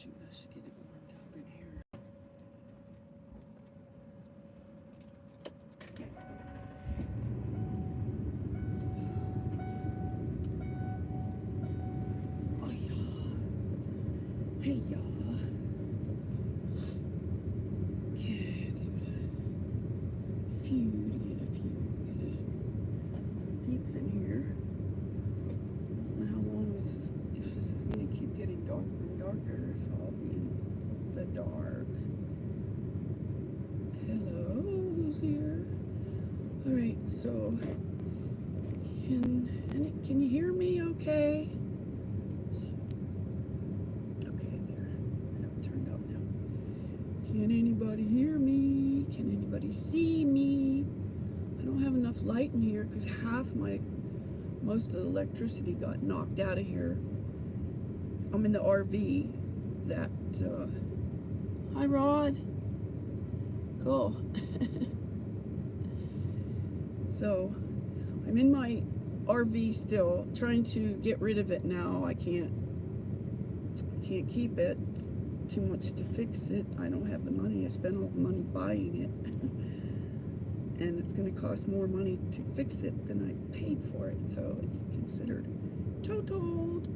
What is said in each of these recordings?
shoot, I should get it warmed up in here. Oh yeah. Hey y'all. Okay, give it a few to get some peeps in here. I don't know how long if this is gonna keep getting darker and darker, if I'll be in the dark. Hello, who's here? Alright, so can you hear me okay? Okay, there. I've turned up now. Can anybody hear me? Can anybody see me? I don't have enough light in here because most of the electricity got knocked out of here. I'm in the RV that, hi Rod. Cool. So, I'm in my RV still, trying to get rid of it now. I can't keep it. It's too much to fix it. I don't have the money. I spent all the money buying it. And it's going to cost more money to fix it than I paid for it. So it's considered totaled.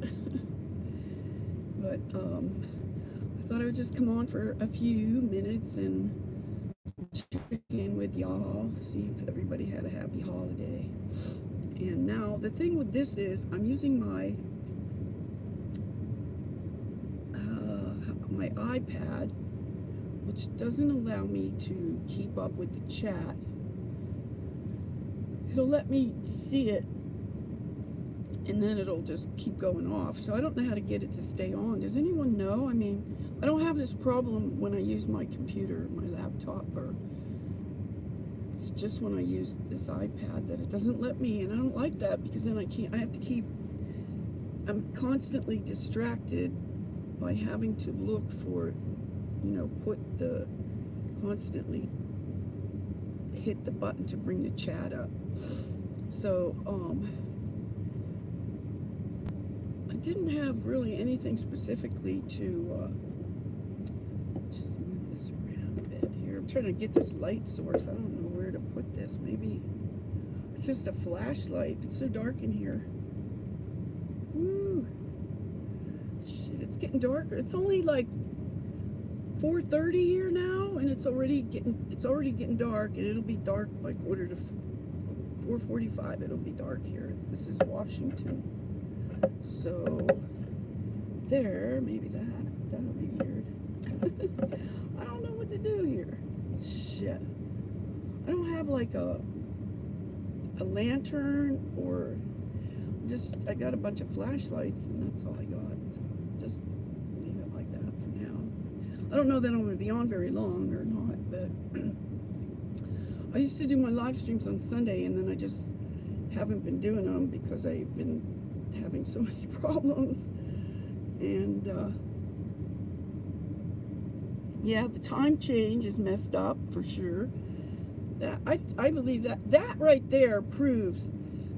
But I thought I would just come on for a few minutes and check in with y'all, see if everybody had a happy holiday. And now the thing with this is I'm using my my iPad, which doesn't allow me to keep up with the chat. It'll let me see it and then it'll just keep going off. So I don't know how to get it to stay on. Does anyone know? I mean, I don't have this problem when I use my computer, my laptop, or it's just when I use this iPad that it doesn't let me, and I don't like that because then I'm constantly distracted by having to look for, constantly hit the button to bring the chat up. So, I didn't have really anything specifically to, just move this around a bit here. I'm trying to get this light source. I don't know where to put this. Maybe it's just a flashlight. It's so dark in here. Woo. Shit, it's getting darker. It's only like 4:30 here now, and it's already getting dark, and it'll be dark by 4:45. It'll be dark here. This is Washington. So there, maybe that'll be weird. I don't know what to do here. Shit. I don't have like a lantern, or I got a bunch of flashlights and that's all I got. So just leave it like that for now. I don't know that I'm going to be on very long or not, but I used to do my live streams on Sunday, and then I just haven't been doing them because I've been having so many problems. And yeah, the time change is messed up for sure. That I believe that right there proves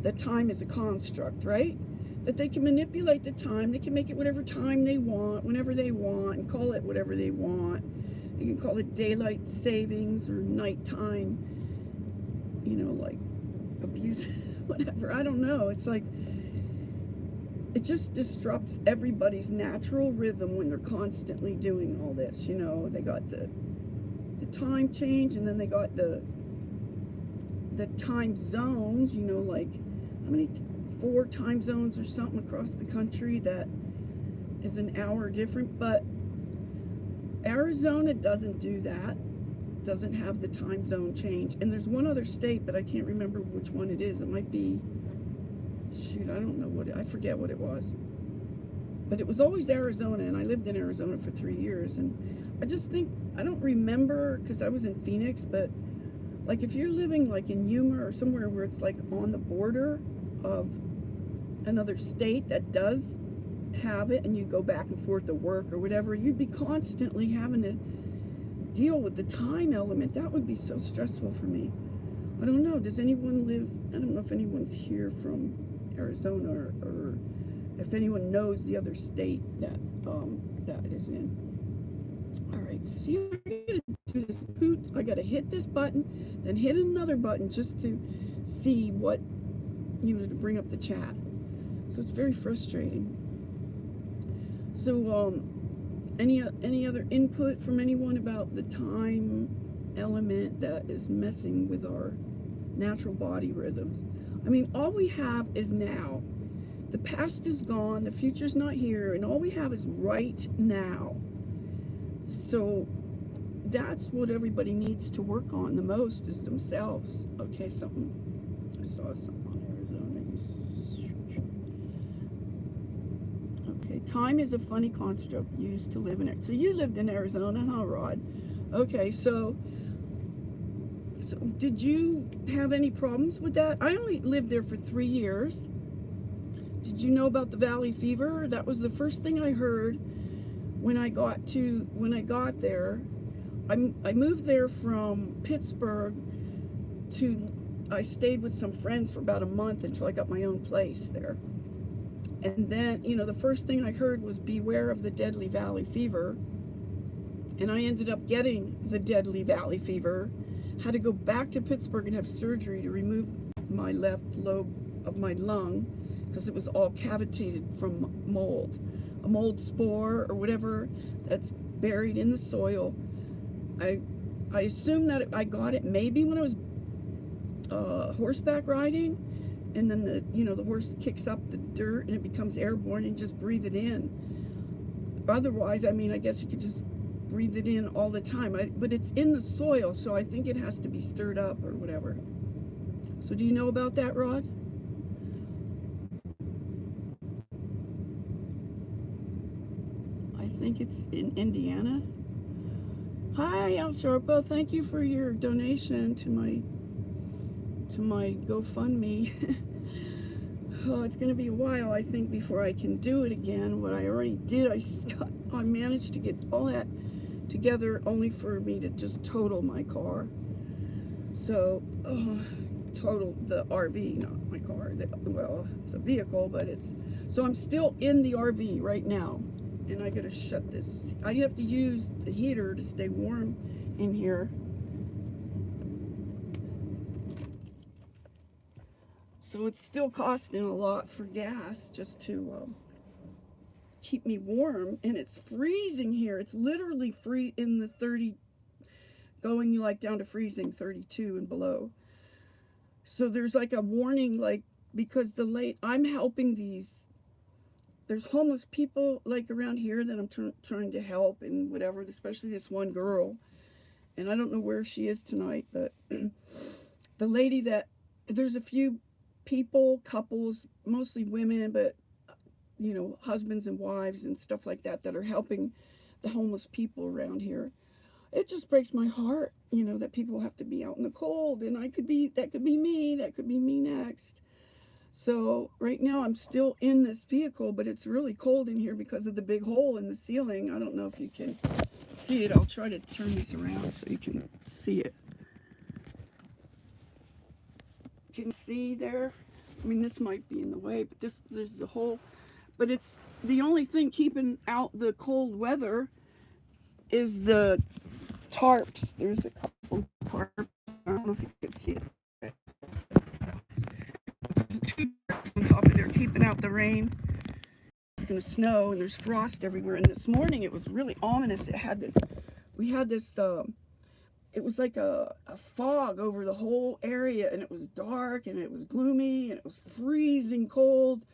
that time is a construct, right? That they can manipulate the time. They can make it whatever time they want, whenever they want, and call it whatever they want. You can call it daylight savings or nighttime, like abuse, whatever. I don't know. It's like, it just disrupts everybody's natural rhythm when they're constantly doing all this. They got the time change, and then they got the time zones, like how many 4 time zones or something across the country that is an hour different. But Arizona doesn't do that, doesn't have the time zone change. And there's one other state, but I can't remember which one it is. It might be, shoot, I don't know I forget what it was, but it was always Arizona, and I lived in Arizona for 3 years. And I just think, I don't remember because I was in Phoenix, but like if you're living like in Yuma or somewhere where it's like on the border of another state that does have it, and you go back and forth to work or whatever, you'd be constantly having to deal with the time element. That would be so stressful for me. I don't know, does anyone live, I don't know if anyone's here from Arizona or if anyone knows the other state that that is in. All right, see, I'm gonna do this. I gotta hit this button, then hit another button just to see what, to bring up the chat. So it's very frustrating. So any other input from anyone about the time element that is messing with our natural body rhythms? I mean, all we have is now. The past is gone, the future's not here, and all we have is right now. So that's what everybody needs to work on the most, is themselves. Okay, I saw something on Arizona. Okay, time is a funny construct used to live in it. So you lived in Arizona, huh, Rod? Okay, so did you have any problems with that? I only lived there for 3 years. Did you know about the valley fever? That was the first thing I heard when I got there. I moved there from Pittsburgh I stayed with some friends for about a month until I got my own place there. And then, the first thing I heard was beware of the deadly valley fever. And I ended up getting the deadly valley fever. Had to go back to Pittsburgh and have surgery to remove my left lobe of my lung because it was all cavitated from mold. A mold spore or whatever that's buried in the soil. I assume that I got it maybe when I was horseback riding, and then the horse kicks up the dirt and it becomes airborne, and just breathe it in. Otherwise, I mean, I guess you could just breathe it in all the time. But it's in the soil, so I think it has to be stirred up or whatever. So do you know about that, Rod? I think it's in Indiana. Hi, El Sharpa. Thank you for your donation to my GoFundMe. Oh, it's going to be a while, I think, before I can do it again. What I already did, I managed to get all that together only for me to just total my car. So, total the RV, not my car. Well, it's a vehicle, but so I'm still in the RV right now. And I gotta shut this. I have to use the heater to stay warm in here. So it's still costing a lot for gas just to keep me warm. And it's freezing here. It's literally in the 30, going like down to freezing 32 and below. So there's like a warning, like, because I'm helping there's homeless people like around here that I'm trying to help and whatever, especially this one girl. And I don't know where she is tonight, but the lady there's a few people, couples, mostly women, but husbands and wives and stuff like that are helping the homeless people around here. It just breaks my heart, that people have to be out in the cold, and that could be me next. So right now I'm still in this vehicle, but it's really cold in here because of the big hole in the ceiling. I don't know if you can see it. I'll try to turn this around so you can see it. Can you see there? I mean, this might be in the way, but there's the hole. But it's the only thing keeping out the cold weather is the tarps. There's a couple tarps. I don't know if you can see it. On top of there, keeping out the rain. It's gonna snow and there's frost everywhere. And this morning it was really ominous. We had this it was like a fog over the whole area, and it was dark and it was gloomy and it was freezing cold.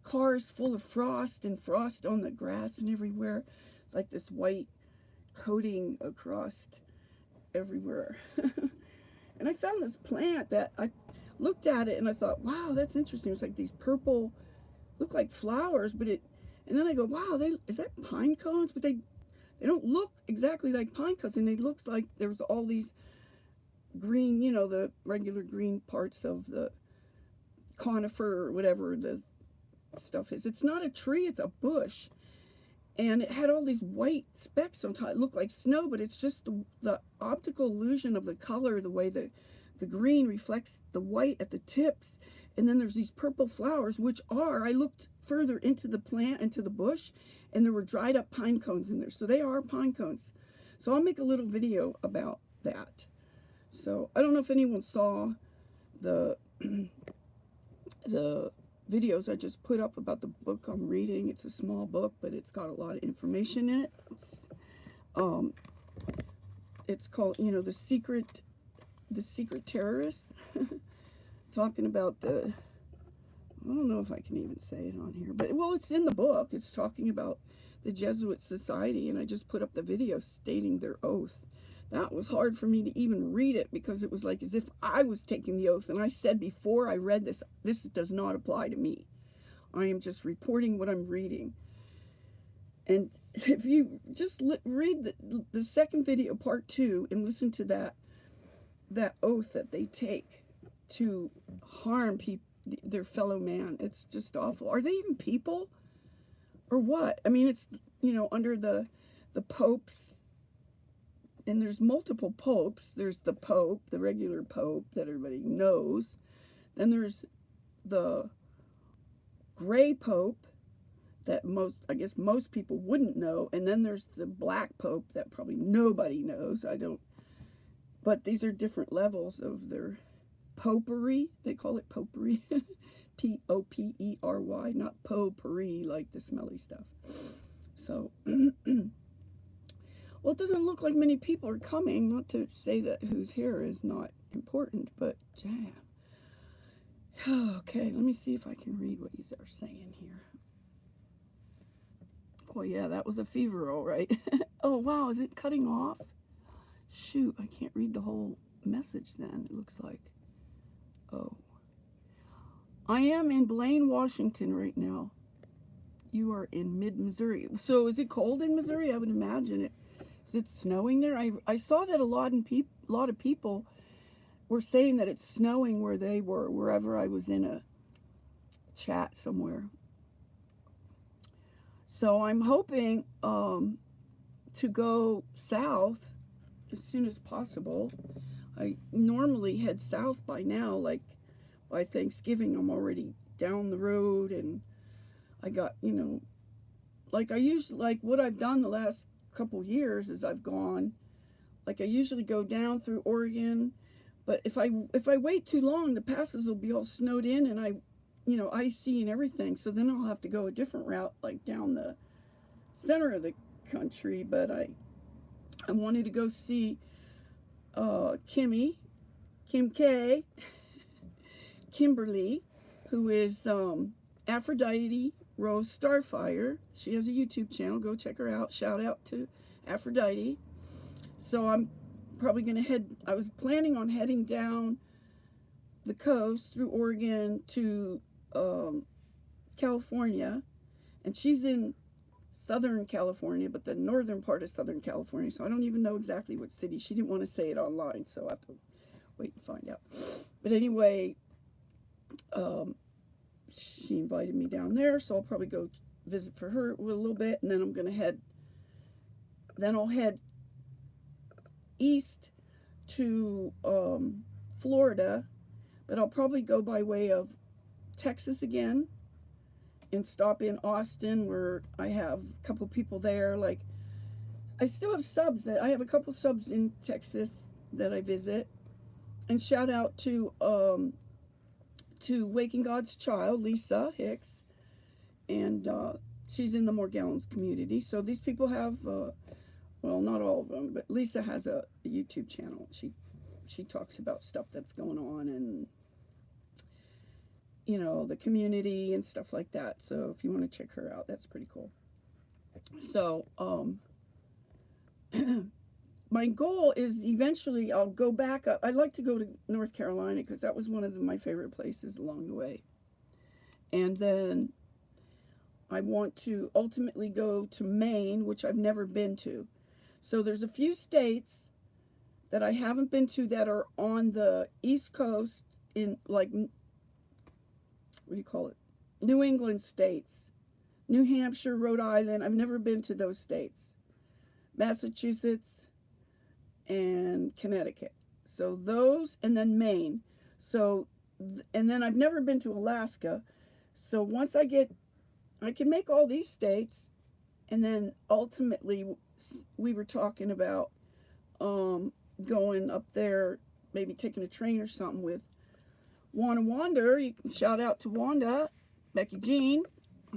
Cars full of frost and frost on the grass and everywhere. It's like this white coating across everywhere. And I found this plant that I looked at it and I thought, wow, that's interesting. It's like these purple, look like flowers, and then I go, wow, is that pine cones? But they don't look exactly like pine cones, and it looks like there's all these green, the regular green parts of the conifer or whatever the stuff is. It's not a tree, it's a bush. And it had all these white specks on top. It looked like snow, but it's just the optical illusion of the color, the way the green reflects the white at the tips. And then there's these purple flowers, which I looked further into the plant, into the bush, and there were dried up pine cones in there. So they are pine cones. So I'll make a little video about that. So I don't know if anyone saw the the videos I just put up about the book I'm reading. It's a small book, but it's got a lot of information in it. It's called, you know, the secret terrorists. Talking about the, I don't know if I can even say it on here, but well, it's in the book. It's talking about the Jesuit Society, and I just put up the video stating their oath. That was hard for me to even read it because it was like as if I was taking the oath. And I said before I read this, this does not apply to me. I am just reporting what I'm reading. And if you just read the second video, part 2, and listen to that oath that they take to harm their fellow man, it's just awful. Are they even people or what? I mean, it's, you know, under the popes. And there's multiple popes. There's the Pope, the regular Pope that everybody knows. Then there's the gray Pope that I guess most people wouldn't know. And then there's the black Pope that probably nobody knows. But these are different levels of their popery. They call it popery. P-O-P-E-R-Y, not potpourri like the smelly stuff. So... Well, it doesn't look like many people are coming. Not to say that who's here is not important, but damn. Okay, let me see if I can read what you are saying here. Well, yeah, that was a fever, all right. Oh, wow, is it cutting off? Shoot, I can't read the whole message then, it looks like. Oh. I am in Blaine, Washington right now. You are in mid-Missouri. So is it cold in Missouri? I would imagine it. Is it snowing there? I saw that a lot of people were saying that it's snowing where they were, wherever I was in a chat somewhere. So I'm hoping to go south as soon as possible. I normally head south by now, like by Thanksgiving. I'm already down the road, and I got, you know, like I usually, like what I've done the last couple years is I've gone, like I usually go down through Oregon, but if I wait too long, the passes will be all snowed in and you know, icy and everything. So then I'll have to go a different route, like down the center of the country. But I wanted to go see Kim K, Kimberly, who is Aphrodite Rose Starfire. She has a YouTube channel. Go check her out. Shout out to Aphrodite. So I'm probably going to I was planning on heading down the coast through Oregon to California. And she's in Southern California, but the northern part of Southern California. So I don't even know exactly what city. She didn't want to say it online, so I have to wait and find out. But anyway, she invited me down there, so I'll probably go visit for her a little bit, and then I'm going to I'll head east to Florida, but I'll probably go by way of Texas again and stop in Austin, where I have a couple people there. Like, I still have subs I have a couple subs in Texas that I visit. And shout out to Waking God's Child, Lisa Hicks, and she's in the Morgellons community. So these people have, well, not all of them, but Lisa has a YouTube channel. She talks about stuff that's going on and, you know, the community and stuff like that. So if you want to check her out, that's pretty cool. So, my goal is eventually I'll go back up. I'd like to go to North Carolina because that was one of my favorite places along the way. And then I want to ultimately go to Maine, which I've never been to. So there's a few states that I haven't been to that are on the East Coast in, like, what do you call it? New England states. New Hampshire, Rhode Island. I've never been to those states. Massachusetts and Connecticut. So those, and then Maine. So, and then I've never been to Alaska. So once I get I can make all these states, and then ultimately we were talking about going up there, maybe taking a train or something with Wanda Wander. You can shout out to Wanda, Becky Jean,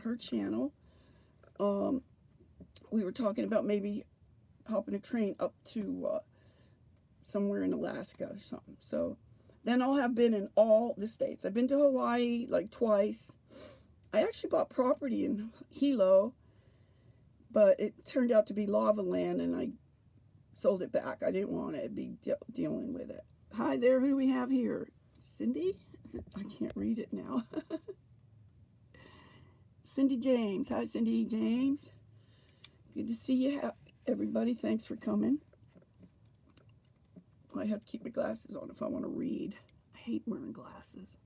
her channel. We were talking about maybe hopping a train up to somewhere in Alaska or something. So then I'll have been in all the states. I've been to Hawaii like twice. I actually bought property in Hilo, but it turned out to be lava land, and I sold it back. I didn't want to be dealing with it. Hi there, who do we have here? Cindy? I can't read it now. Cindy James. Hi, Cindy James. Good to see you, everybody. Thanks for coming. I have to keep my glasses on if I want to read. I hate wearing glasses.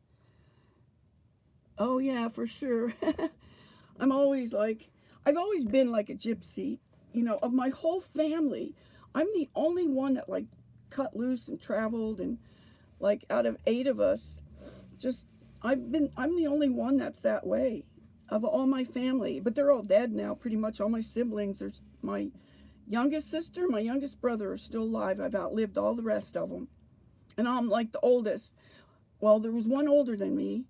Oh, yeah, for sure. I've always been like a gypsy, you know, of my whole family. I'm the only one that like cut loose and traveled, and like out of 8 of us, I'm the only one that's that way of all my family, but they're all dead now. Pretty much all my siblings. There's my youngest sister, my youngest brother are still alive. I've outlived all the rest of them, and I'm like the oldest. Well, there was one older than me,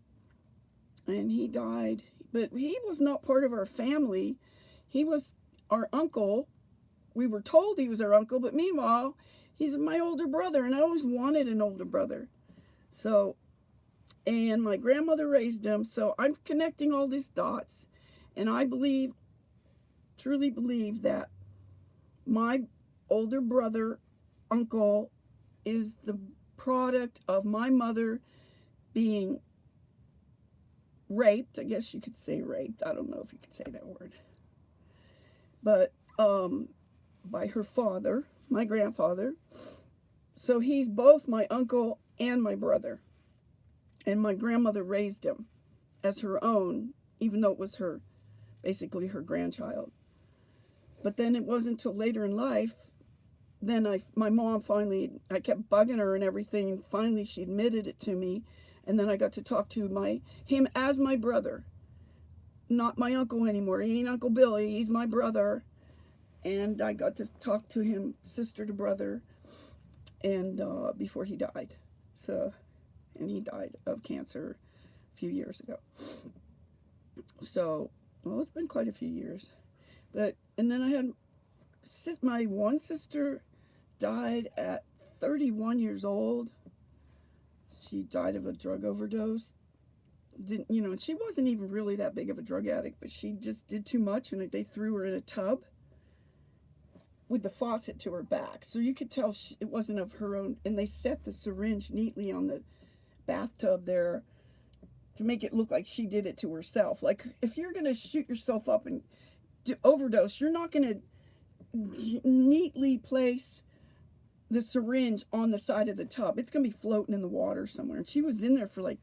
and he died, but he was not part of our family. He was our uncle. We were told he was our uncle, but meanwhile, he's my older brother, and I always wanted an older brother. So, and my grandmother raised him, so I'm connecting all these dots, and I truly believe that my older brother, uncle, is the product of my mother being raped. I guess you could say raped. I don't know if you could say that word. But by her father, my grandfather. So he's both my uncle and my brother. And my grandmother raised him as her own, even though it was basically her grandchild. But then it wasn't until later in life, then my mom finally, I kept bugging her and everything, and finally she admitted it to me. And then I got to talk to him as my brother, not my uncle anymore. He ain't Uncle Billy, he's my brother. And I got to talk to him, sister to brother, and before he died. So, and he died of cancer a few years ago. So, well, it's been quite a few years. And then I had my one sister died at 31 years old. She died of a drug overdose. She wasn't even really that big of a drug addict, but she just did too much, and they threw her in a tub with the faucet to her back. So you could tell it wasn't of her own, and they set the syringe neatly on the bathtub there to make it look like she did it to herself. Like, if you're going to shoot yourself up and overdose, you're not going to neatly place the syringe on the side of the tub. It's going to be floating in the water somewhere. And she was in there for like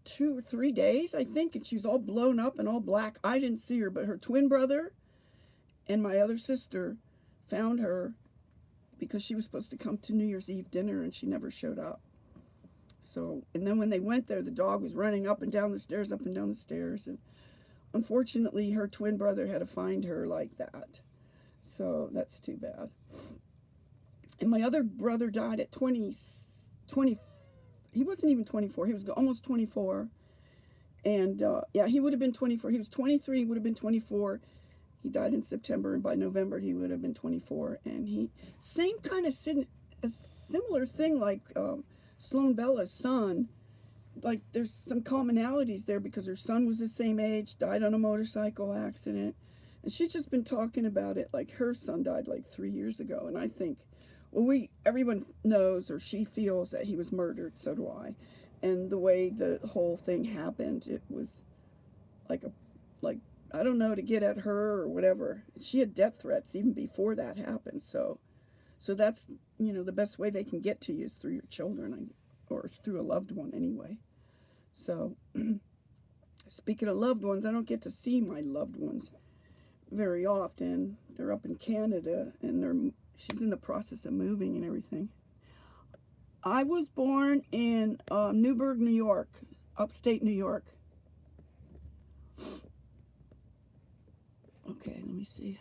2 or 3 days, I think, and she was all blown up and all black. I didn't see her, but her twin brother and my other sister found her because she was supposed to come to New Year's Eve dinner, and she never showed up. So, and then when they went there, the dog was running up and down the stairs, up and down the stairs, and unfortunately, her twin brother had to find her like that. So that's too bad. And my other brother died at 20, he wasn't even 24. He was almost 24. And yeah, he would have been 24. He was 23, he would have been 24. He died in September, and by November, he would have been 24. And same kind of a similar thing like Sloan Bella's son. Like, there's some commonalities there because her son was the same age, died on a motorcycle accident. And she's just been talking about it like her son died like 3 years ago. And I think, well, everyone knows, or she feels, that he was murdered. So do I. And the way the whole thing happened, it was like I don't know, to get at her or whatever. She had death threats even before that happened. So that's, the best way they can get to you is through your children, or through a loved one anyway. So, speaking of loved ones, I don't get to see my loved ones very often. They're up in Canada, and she's in the process of moving and everything. I was born in Newburgh, New York, upstate New York. Okay, let me see.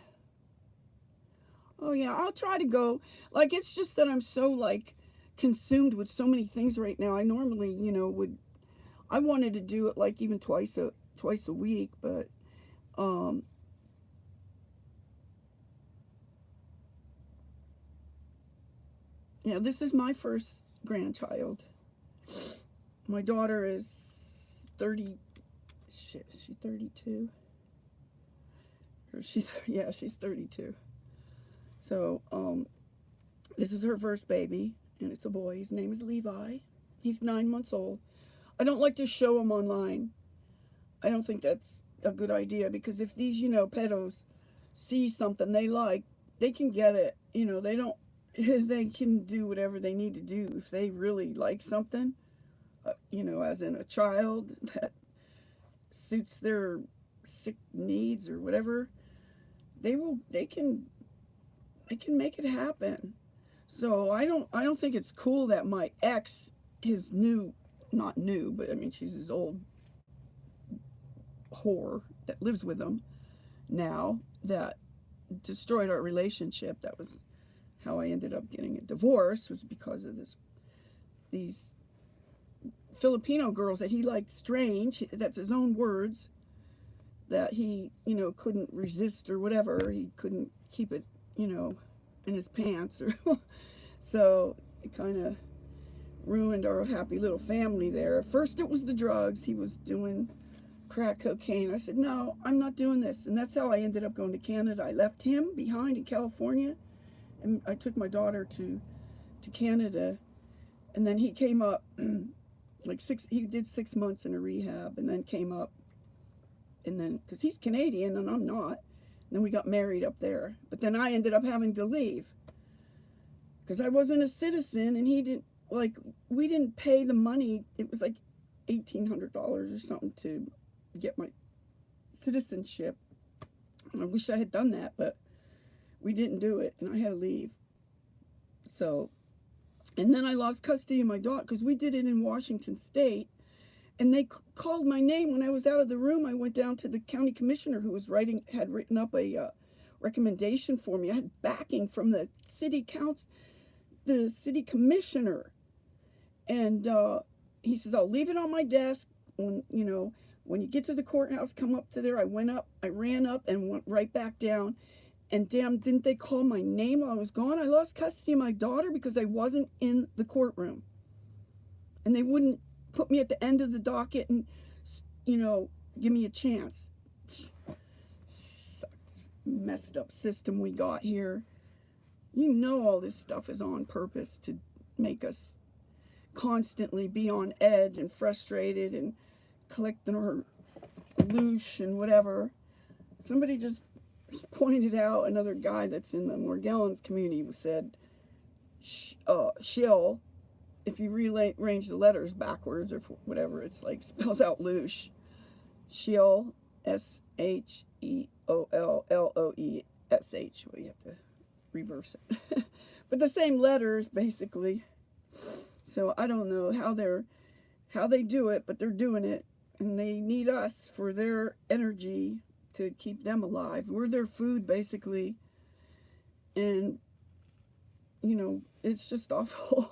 Oh yeah, I'll try to go. Like, it's just that I'm so like consumed with so many things right now. I normally, would I wanted to do it like even twice a week, but um yeah, this is my first grandchild. My daughter is 30. Shit, is she 32? Or she's yeah, she's 32. So, this is her first baby, and it's a boy. His name is Levi. He's 9 months old. I don't like to show him online. I don't think that's a good idea because if these, pedos see something they like, they can get it. They don't, they can do whatever they need to do. If they really like something, as in a child that suits their sick needs or whatever, they can make it happen. So I don't think it's cool that my ex, his new, not new, but I mean she's his old whore that lives with him now, that destroyed our relationship. That was how I ended up getting a divorce, was because of these Filipino girls that he liked strange. That's his own words. That he, couldn't resist or whatever. He couldn't keep it, in his pants or so it kind of ruined our happy little family there. First it was the drugs. He was doing crack cocaine. I said, no, I'm not doing this. And that's how I ended up going to Canada. I left him behind in California and I took my daughter to Canada. And then he came up he did 6 months in a rehab and then came up. And then, because he's Canadian and I'm not, and then we got married up there. But then I ended up having to leave because I wasn't a citizen and he didn't, we didn't pay the money. It was like $1,800 or something to get my citizenship. And I wish I had done that, but we didn't do it and I had to leave. So, and then I lost custody of my daughter because we did it in Washington State. And they called my name when I was out of the room. I went down to the county commissioner who had written up a recommendation for me. I had backing from the city commissioner. And he says, I'll leave it on my desk. When you get to the courthouse, come up to there. I ran up and went right back down. And damn, didn't they call my name while I was gone? I lost custody of my daughter because I wasn't in the courtroom. And they wouldn't put me at the end of the docket and, give me a chance. Sucks. Messed up system we got here. All this stuff is on purpose to make us constantly be on edge and frustrated and collecting our loosh and whatever. Somebody just pointed out, another guy that's in the Morgellons community said, shill, if you rearrange the letters backwards or whatever, it's like spells out loosh. Sheol, Sheolloesh. Well, you have to reverse it. But the same letters, basically. So I don't know how they do it, but they're doing it. And they need us for their energy to keep them alive. We're their food, basically. And, it's just awful.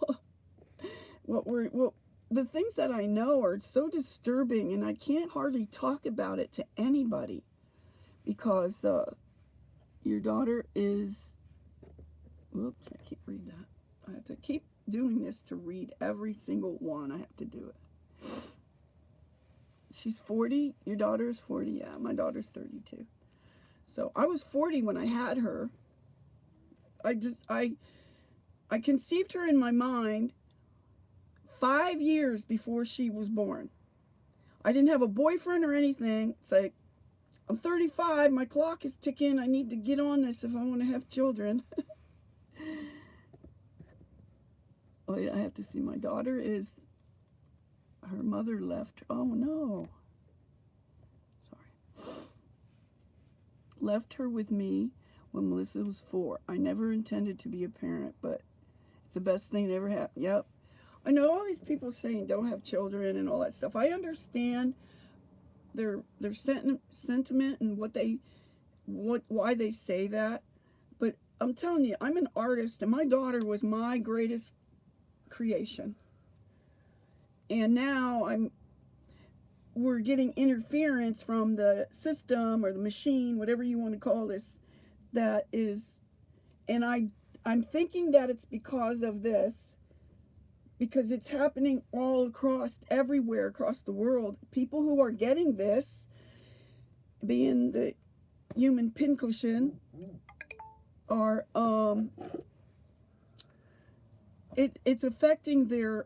The things that I know are so disturbing, and I can't hardly talk about it to anybody because your daughter is. Whoops, I can't read that. I have to keep doing this to read every single one. I have to do it. She's 40. Your daughter is 40. Yeah, my daughter's 32. So I was 40 when I had her. I conceived her in my mind 5 years before she was born. I didn't have a boyfriend or anything. It's like, I'm 35, my clock is ticking, I need to get on this if I want to have children. Oh yeah, I have to see, my daughter is, her mother left, oh no. Sorry. Left her with me when Melissa was 4. I never intended to be a parent, but it's the best thing that ever happened. Yep. I know all these people saying don't have children and all that stuff. I understand their sentiment and what they why they say that, but I'm telling you, I'm an artist, and my daughter was my greatest creation. And now we're getting interference from the system or the machine, whatever you want to call this, that is, and I'm thinking that it's because of this, because it's happening all across, everywhere across the world. People who are getting this, being the human pincushion, are it's affecting their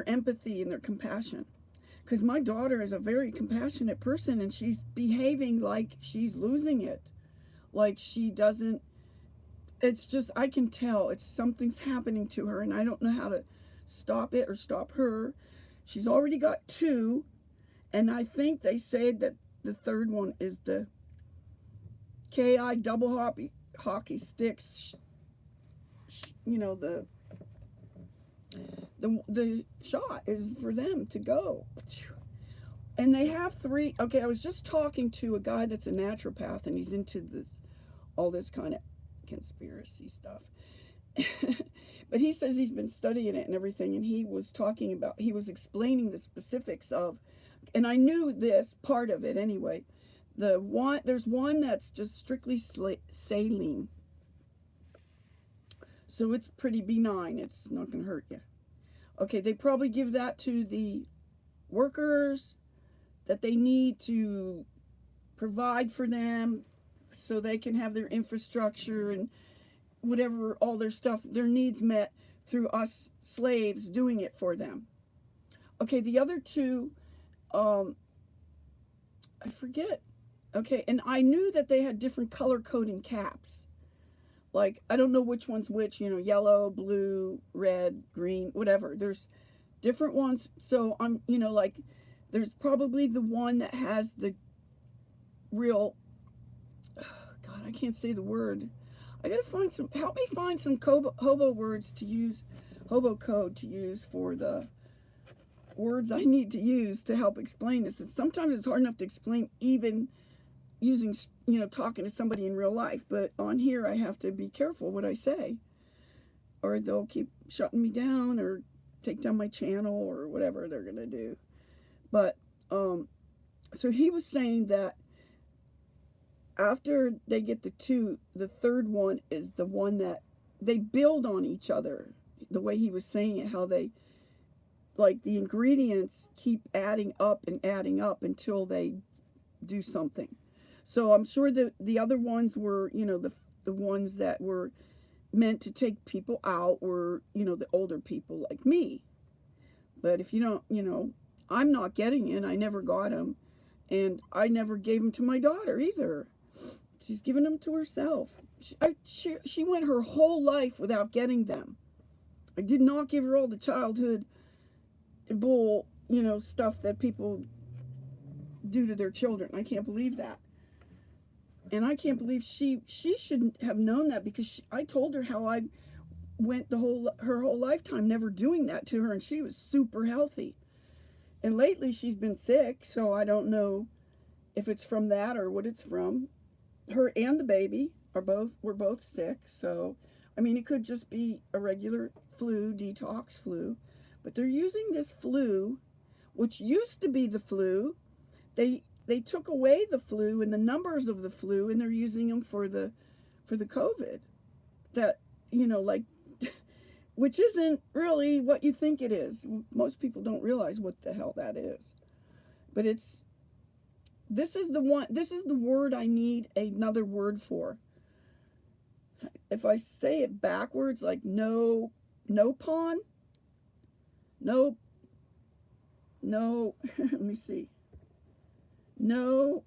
empathy and their compassion. Because my daughter is a very compassionate person, and she's behaving like she's losing it, like she doesn't. It's just, I can tell it's something's happening to her, and I don't know how to stop it or stop her. She's already got two, and I think they said that the third one is the KI double hockey sticks. You know, the shot is for them to go. And they have three. Okay, I was just talking to a guy that's a naturopath, and he's into all this kind of conspiracy stuff. But he says he's been studying it and everything, and he was explaining the specifics of, and I knew this part of it anyway. There's one that's just strictly saline, so it's pretty benign. It's not going to hurt you. Okay, they probably give that to the workers that they need to provide for them so they can have their infrastructure and whatever, all their stuff, their needs met through us slaves doing it for them. Okay, the other two, I forget. Okay, and I knew that they had different color coding caps. Like, I don't know which one's which, yellow, blue, red, green, whatever. There's different ones. So I'm, like, there's probably the one that has the real, God, I can't say the word. I gotta help me find some hobo words to use, hobo code to use for the words I need to use to help explain this. And sometimes it's hard enough to explain even using, talking to somebody in real life. But on here, I have to be careful what I say, or they'll keep shutting me down or take down my channel or whatever they're gonna do. But so he was saying that after they get the third one is the one that they build on each other. The way he was saying it, how they, like, the ingredients keep adding up until they do something. So I'm sure that the other ones were, the ones that were meant to take people out were, the older people like me. But if you don't, I'm not getting it. I never got them. And I never gave them to my daughter either. She's given them to herself. She went her whole life without getting them. I did not give her all the childhood bull, stuff that people do to their children. I can't believe that. And I can't believe she shouldn't have known that, because I told her how I went her whole lifetime never doing that to her, and she was super healthy. And lately she's been sick, so I don't know if it's from that or what it's from. Her and the baby were both sick, so I mean, it could just be a regular flu, detox flu, but they're using this flu, which used to be the flu. They took away the flu and the numbers of the flu, and they're using them for the COVID. That, like, which isn't really what you think it is. Most people don't realize what the hell that is. But this is the word I need another word for. If I say it backwards, like no pawn, no, let me see. No,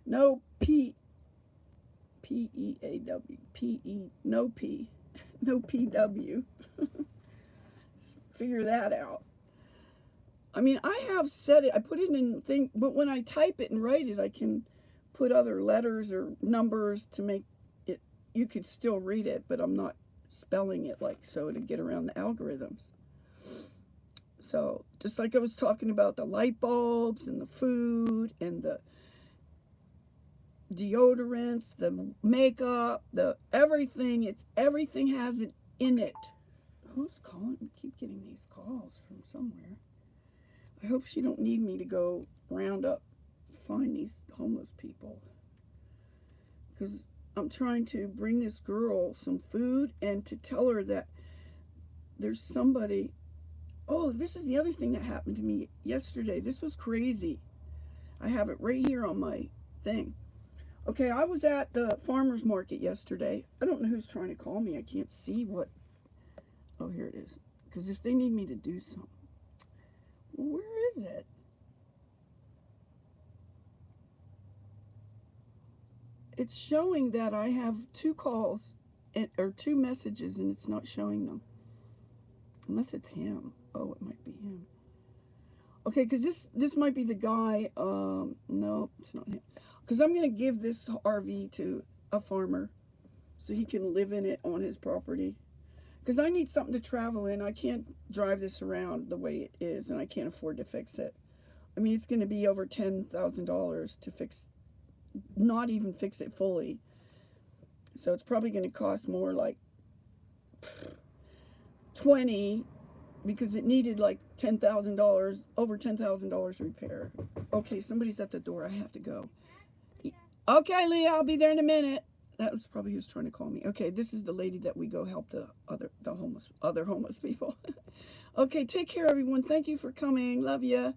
no P-E-A-W, P-E, no P, no P-W. Figure that out. I mean, I have said it, I put it in thing, but when I type it and write it, I can put other letters or numbers to make it, you could still read it, but I'm not spelling it like so to get around the algorithms. So just like I was talking about the light bulbs and the food and the deodorants, the makeup, the everything, everything has it in it. Who's calling? I keep getting these calls from somewhere. I hope she don't need me to go round up, find these homeless people. Because I'm trying to bring this girl some food and to tell her that there's somebody. Oh, this is the other thing that happened to me yesterday. This was crazy. I have it right here on my thing. Okay, I was at the farmer's market yesterday. I don't know who's trying to call me. I can't see what. Oh, here it is. Because if they need me to do something. Well, where is it? It's showing that I have 2 calls or 2 messages and it's not showing them. Unless it's him. Oh, it might be him. Okay, because this might be the guy. No, it's not him. Because I'm going to give this RV to a farmer so he can live in it on his property. Because I need something to travel in. I can't drive this around the way it is, and I can't afford to fix it. I mean, it's going to be over $10,000 to fix, not even fix it fully. So it's probably going to cost more like 20, because it needed like $10,000, over $10,000 repair. Okay, somebody's at the door. I have to go. Okay, Leah, I'll be there in a minute. That was probably who's trying to call me. Okay, this is the lady that we go help the other homeless people. Okay, take care, everyone. Thank you for coming. Love ya.